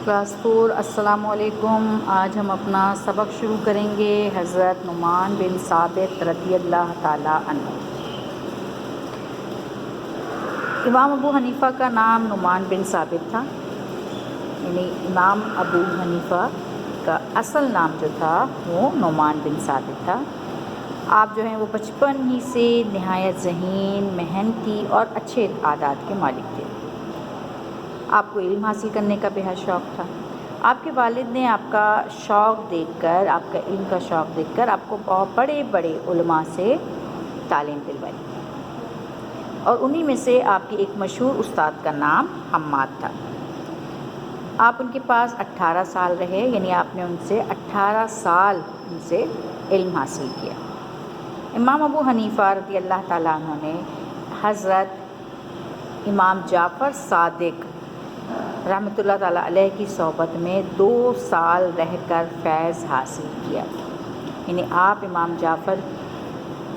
Class 4 السلام علیکم۔ آج ہم اپنا سبق شروع کریں گے حضرت نعمان بن ثابت رضی اللہ تعالیٰ عنہ۔ امام ابو حنیفہ کا نام نعمان بن ثابت تھا، یعنی امام ابو حنیفہ کا اصل نام جو تھا وہ نعمان بن ثابت تھا۔ آپ جو ہیں وہ بچپن ہی سے نہایت ذہین، محنتی اور اچھے عادات کے مالک تھے۔ آپ کو علم حاصل کرنے کا بے حد شوق تھا۔ آپ کے والد نے آپ کا شوق دیکھ کر، آپ کا علم کا شوق دیکھ کر آپ کو بہت بڑے بڑے علماء سے تعلیم دلوائی، اور انہی میں سے آپ کے ایک مشہور استاد کا نام حماد تھا۔ آپ ان کے پاس 18 سال رہے، یعنی آپ نے ان سے 18 سال ان سے علم حاصل کیا۔ امام ابو حنیفہ رضی اللہ تعالیٰ عنہ نے حضرت امام جعفر صادق رحمۃ اللہ تعالیٰ علیہ کی صحبت میں 2 سال رہ کر فیض حاصل کیا، یعنی آپ امام جعفر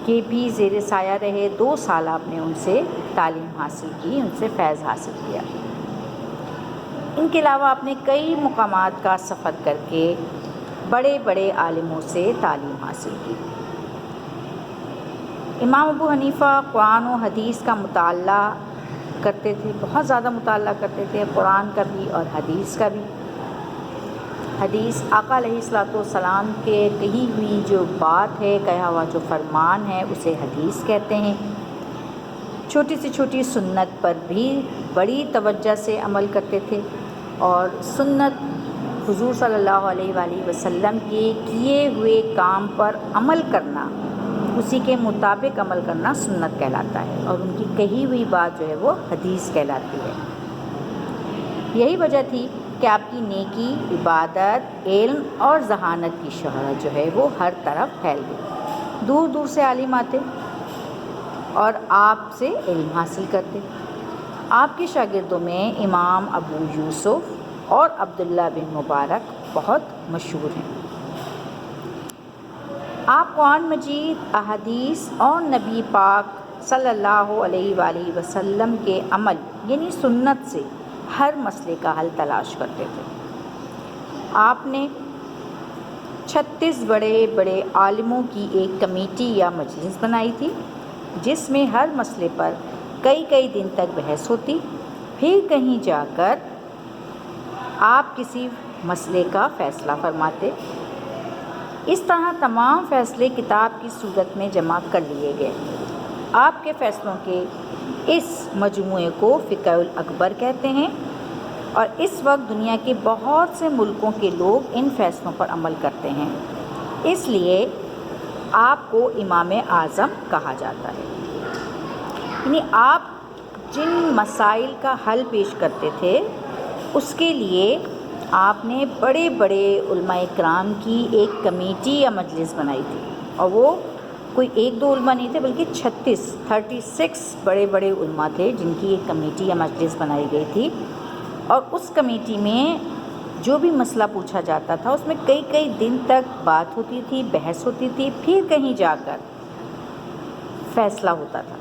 کے بھی زیر سایہ رہے۔ 2 سال آپ نے ان سے تعلیم حاصل کی، ان سے فیض حاصل کیا۔ ان کے علاوہ آپ نے کئی مقامات کا سفر کر کے بڑے بڑے عالموں سے تعلیم حاصل کی۔ امام ابو حنیفہ قرآن و حدیث کا مطالعہ کرتے تھے، بہت زیادہ مطالعہ کرتے تھے، قرآن کا بھی اور حدیث کا بھی۔ حدیث آقا علیہ الصلوۃ والسلام کے کہی ہوئی جو بات ہے، کہا ہوا جو فرمان ہے، اسے حدیث کہتے ہیں۔ چھوٹی سے چھوٹی سنت پر بھی بڑی توجہ سے عمل کرتے تھے، اور سنت حضور صلی اللہ علیہ وآلہ وسلم کے کیے ہوئے کام پر عمل کرنا، اسی کے مطابق عمل کرنا سنت کہلاتا ہے، اور ان کی کہی ہوئی بات جو ہے وہ حدیث کہلاتی ہے۔ یہی وجہ تھی کہ آپ کی نیکی، عبادت، علم اور ذہانت کی شہرت جو ہے وہ ہر طرف پھیل گئی۔ دور دور سے عالم آتے اور آپ سے علم حاصل کرتے۔ آپ کے شاگردوں میں امام ابو یوسف اور عبداللہ بن مبارک بہت مشہور ہیں۔ آپ قرآن مجید، احادیث اور نبی پاک صلی اللہ علیہ وآلہ وسلم کے عمل یعنی سنت سے ہر مسئلے کا حل تلاش کرتے تھے۔ آپ نے 36 بڑے بڑے عالموں کی ایک کمیٹی یا مجلس بنائی تھی، جس میں ہر مسئلے پر کئی کئی دن تک بحث ہوتی، پھر کہیں جا کر آپ کسی مسئلے کا فیصلہ فرماتے۔ اس طرح تمام فیصلے کتاب کی صورت میں جمع کر لیے گئے۔ آپ کے فیصلوں کے اس مجموعے کو فقہ الاکبر کہتے ہیں، اور اس وقت دنیا کے بہت سے ملکوں کے لوگ ان فیصلوں پر عمل کرتے ہیں، اس لیے آپ کو امام اعظم کہا جاتا ہے۔ یعنی آپ جن مسائل کا حل پیش کرتے تھے، اس کے لیے آپ نے بڑے بڑے علماء کرام کی ایک کمیٹی یا مجلس بنائی تھی، اور وہ کوئی 1-2 علماء نہیں تھے، بلکہ 36 بڑے بڑے علماء تھے جن کی ایک کمیٹی یا مجلس بنائی گئی تھی، اور اس کمیٹی میں جو بھی مسئلہ پوچھا جاتا تھا اس میں کئی کئی دن تک بات ہوتی تھی، بحث ہوتی تھی، پھر کہیں جا کر فیصلہ ہوتا تھا۔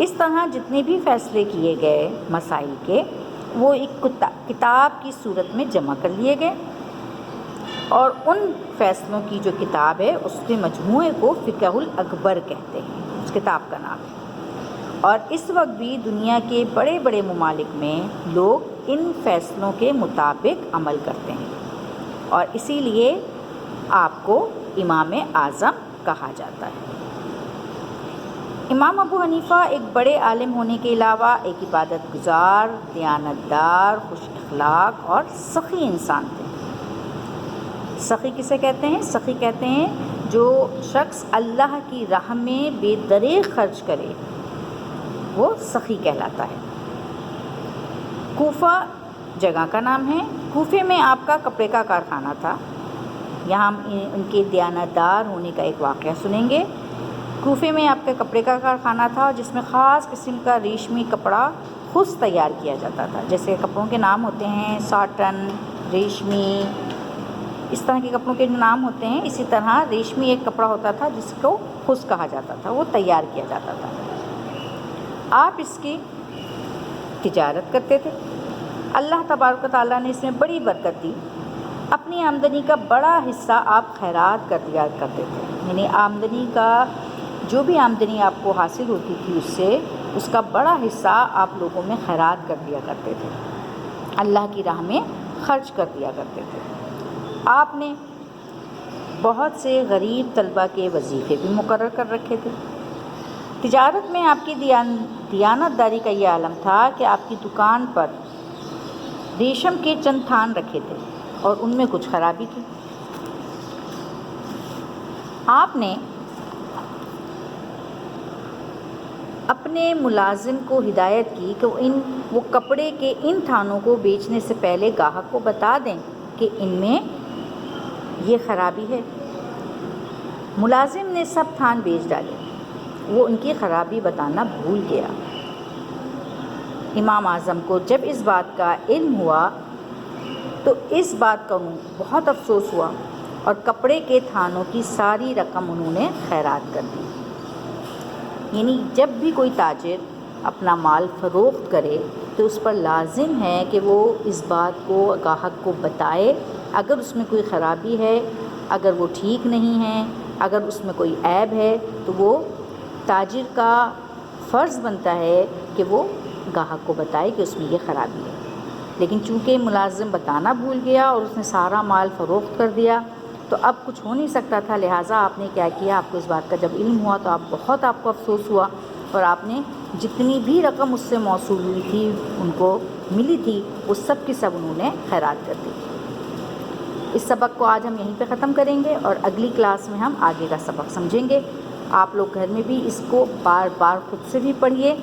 اس طرح جتنے بھی فیصلے کیے گئے مسائل کے، وہ ایک کتاب کی صورت میں جمع کر لیے گئے، اور ان فیصلوں کی جو کتاب ہے اس کے مجموعے کو فقہ الاکبر کہتے ہیں، اس کتاب کا نام ہے۔ اور اس وقت بھی دنیا کے بڑے بڑے ممالک میں لوگ ان فیصلوں کے مطابق عمل کرتے ہیں، اور اسی لیے آپ کو امام اعظم کہا جاتا ہے۔ امام ابو حنیفہ ایک بڑے عالم ہونے کے علاوہ ایک عبادت گزار، دیانتدار، خوش اخلاق اور سخی انسان تھے۔ سخی کسے کہتے ہیں؟ سخی کہتے ہیں جو شخص اللہ کی راہ میں بے دریغ خرچ کرے، وہ سخی کہلاتا ہے۔ کوفہ جگہ کا نام ہے۔ کوفے میں آپ کا کپڑے کا کارخانہ تھا۔ یہاں ہم ان کے دیانتدار ہونے کا ایک واقعہ سنیں گے۔ کوفے میں آپ کا کپڑے کا کارخانہ تھا، جس میں خاص قسم کا ریشمی کپڑا خود تیار کیا جاتا تھا۔ جیسے کپڑوں کے نام ہوتے ہیں ساٹن، ریشمی، اس طرح کے کپڑوں کے نام ہوتے ہیں، اسی طرح ریشمی ایک کپڑا ہوتا تھا جس کو خس کہا جاتا تھا، وہ تیار کیا جاتا تھا۔ آپ اس کی تجارت کرتے تھے، اللہ تبارک و تعالیٰ نے اس میں بڑی برکت دی۔ اپنی آمدنی کا بڑا حصہ آپ خیرات کر دیا کرتے تھے، یعنی آمدنی کا جو بھی آمدنی آپ کو حاصل ہوتی تھی اس کا بڑا حصہ آپ لوگوں میں خیرات کر دیا کرتے تھے، اللہ کی راہ میں خرچ کر دیا کرتے تھے۔ آپ نے بہت سے غریب طلبہ کے وظیفے بھی مقرر کر رکھے تھے۔ تجارت میں آپ کی دیانت داری کا یہ عالم تھا کہ آپ کی دکان پر ریشم کے چند تھان رکھے تھے اور ان میں کچھ خرابی تھی۔ آپ نے اپنے ملازم کو ہدایت کی کہ وہ کپڑے کے ان تھانوں کو بیچنے سے پہلے گاہک کو بتا دیں کہ ان میں یہ خرابی ہے۔ ملازم نے سب تھان بیچ ڈالے، وہ ان کی خرابی بتانا بھول گیا۔ امام اعظم کو جب اس بات کا علم ہوا تو اس بات کا انہیں بہت افسوس ہوا اور کپڑے کے تھانوں کی ساری رقم انہوں نے خیرات کر دی۔ یعنی جب بھی کوئی تاجر اپنا مال فروخت کرے تو اس پر لازم ہے کہ وہ اس بات کو گاہک کو بتائے، اگر اس میں کوئی خرابی ہے، اگر وہ ٹھیک نہیں ہے، اگر اس میں کوئی عیب ہے تو وہ تاجر کا فرض بنتا ہے کہ وہ گاہک کو بتائے کہ اس میں یہ خرابی ہے۔ لیکن چونکہ ملازم بتانا بھول گیا اور اس نے سارا مال فروخت کر دیا تو اب کچھ ہو نہیں سکتا تھا، لہٰذا آپ نے کیا کیا، آپ کو اس بات کا جب علم ہوا تو آپ کو افسوس ہوا اور آپ نے جتنی بھی رقم اس سے موصول ہوئی تھی، ان کو ملی تھی، وہ سب کی سب انہوں نے خیرات کر دی۔ اس سبق کو آج ہم یہیں پہ ختم کریں گے اور اگلی کلاس میں ہم آگے کا سبق سمجھیں گے۔ آپ لوگ گھر میں بھی اس کو بار بار خود سے بھی پڑھیے،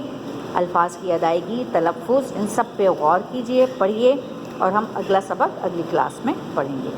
الفاظ کی ادائیگی، تلفظ، ان سب پہ غور کیجیے، پڑھیے، اور ہم اگلا سبق اگلی کلاس میں پڑھیں گے۔